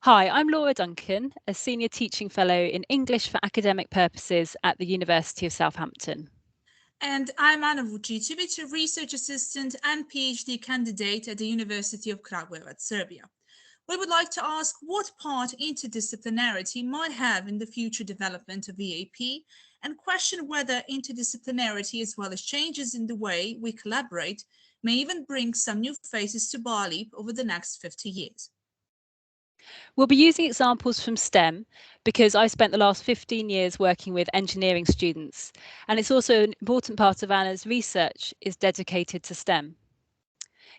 Hi, I'm Laura Duncan, a Senior Teaching Fellow in English for academic purposes at the University of Southampton. And I'm Anna Vučićević, a research assistant and PhD candidate at the University of Kragujevac, Serbia. We would like to ask what part interdisciplinarity might have in the future development of EAP and question whether interdisciplinarity, as well as changes in the way we collaborate, may even bring some new faces to BALEAP over the next 50 years. We'll be using examples from STEM because I spent the last 15 years working with engineering students, and it's also an important part of Anna's research is dedicated to STEM.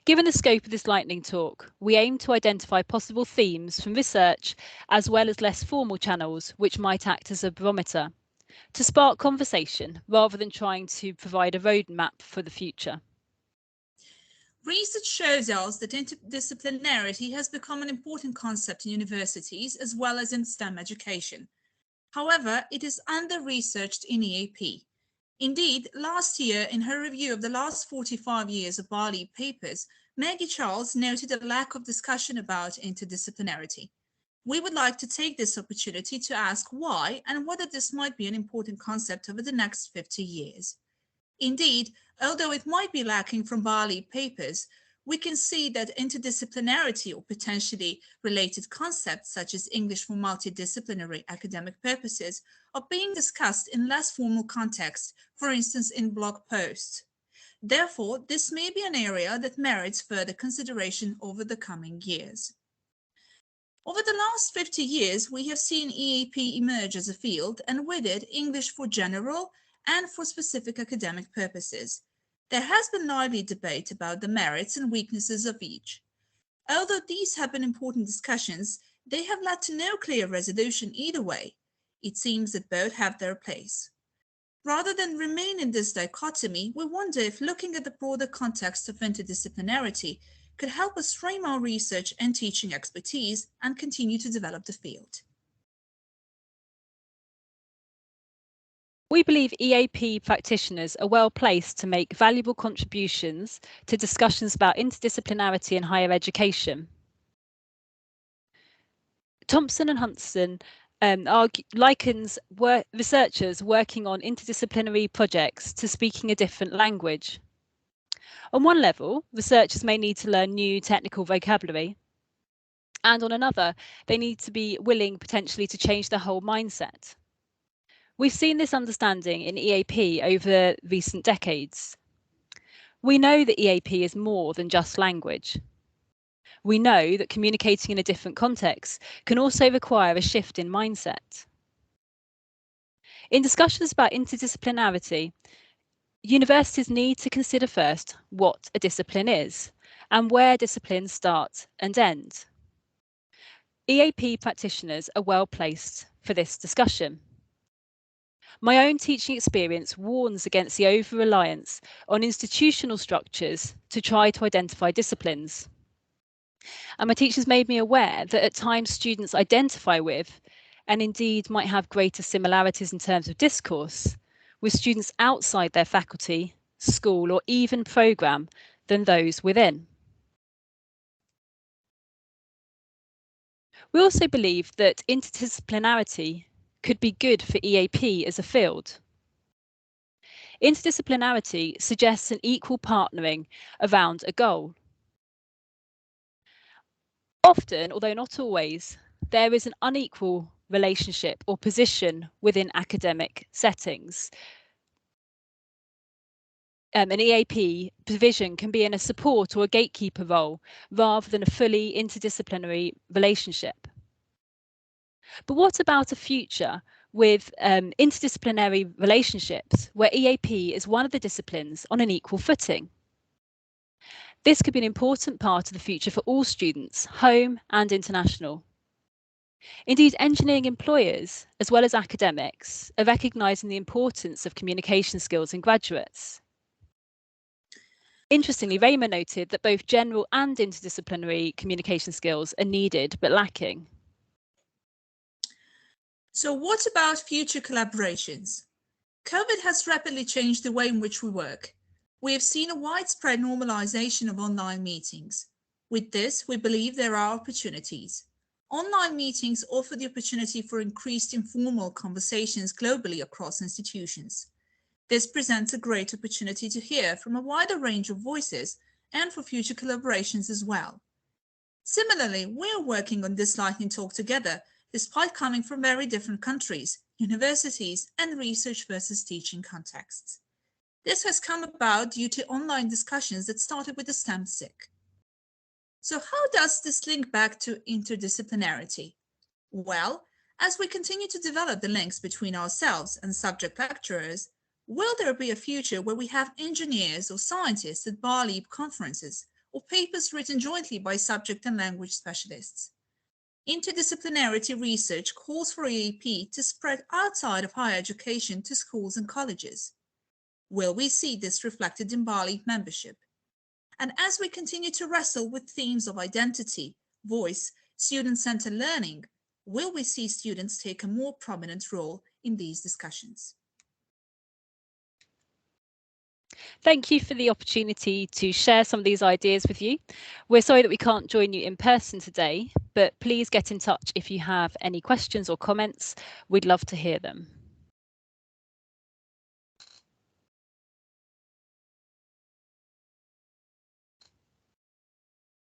Given the scope of this lightning talk, we aim to identify possible themes from research as well as less formal channels which might act as a barometer to spark conversation rather than trying to provide a roadmap for the future. Research shows us that interdisciplinarity has become an important concept in universities as well as in STEM education. However, it is under-researched in EAP. Indeed, last year, in her review of the last 45 years of BALEAP papers, Maggie Charles noted a lack of discussion about interdisciplinarity. We would like to take this opportunity to ask why and whether this might be an important concept over the next 50 years. Indeed, although it might be lacking from BALEAP papers, we can see that interdisciplinarity or potentially related concepts such as English for multidisciplinary academic purposes are being discussed in less formal context, for instance in blog posts. Therefore, this may be an area that merits further consideration over the coming years. Over the last 50 years, we have seen EAP emerge as a field, and with it, English for general and for specific academic purposes. There has been lively debate about the merits and weaknesses of each. Although these have been important discussions, they have led to no clear resolution either way. It seems that both have their place. Rather than remain in this dichotomy, we wonder if looking at the broader context of interdisciplinarity could help us frame our research and teaching expertise and continue to develop the field. We believe EAP practitioners are well placed to make valuable contributions to discussions about interdisciplinarity in higher education. Thompson and Hudson likens researchers working on interdisciplinary projects to speaking a different language. On one level, researchers may need to learn new technical vocabulary, and on another, they need to be willing potentially to change their whole mindset. We've seen this understanding in EAP over recent decades. We know that EAP is more than just language. We know that communicating in a different context can also require a shift in mindset. In discussions about interdisciplinarity, universities need to consider first what a discipline is and where disciplines start and end. EAP practitioners are well placed for this discussion. My own teaching experience warns against the over-reliance on institutional structures to try to identify disciplines. And my teachers made me aware that at times students identify with, and indeed might have greater similarities in terms of discourse, with students outside their faculty, school, or even programme than those within. We also believe that interdisciplinarity could be good for EAP as a field. Interdisciplinarity suggests an equal partnering around a goal. Often, although not always, there is an unequal relationship or position within academic settings. An EAP provision can be in a support or a gatekeeper role rather than a fully interdisciplinary relationship. But what about a future with interdisciplinary relationships where EAP is one of the disciplines on an equal footing? This could be an important part of the future for all students, home and international. Indeed, engineering employers, as well as academics, are recognising the importance of communication skills in graduates. Interestingly, Raymer noted that both general and interdisciplinary communication skills are needed but lacking. So what about future collaborations? COVID has rapidly changed the way in which we work. We have seen a widespread normalization of online meetings. With this, we believe there are opportunities. Online meetings offer the opportunity for increased informal conversations globally across institutions. This presents a great opportunity to hear from a wider range of voices and for future collaborations as well. Similarly, we are working on this lightning talk together, despite coming from very different countries, universities, and research versus teaching contexts. This has come about due to online discussions that started with the STEM SIG. So how does this link back to interdisciplinarity? Well, as we continue to develop the links between ourselves and subject lecturers, will there be a future where we have engineers or scientists at BALEAP conferences or papers written jointly by subject and language specialists? Interdisciplinarity research calls for EAP to spread outside of higher education to schools and colleges. Will we see this reflected in BALEAP membership? And as we continue to wrestle with themes of identity, voice, student-centered learning, will we see students take a more prominent role in these discussions? Thank you for the opportunity to share some of these ideas with you. We're sorry that we can't join you in person today, but please get in touch if you have any questions or comments. We'd love to hear them.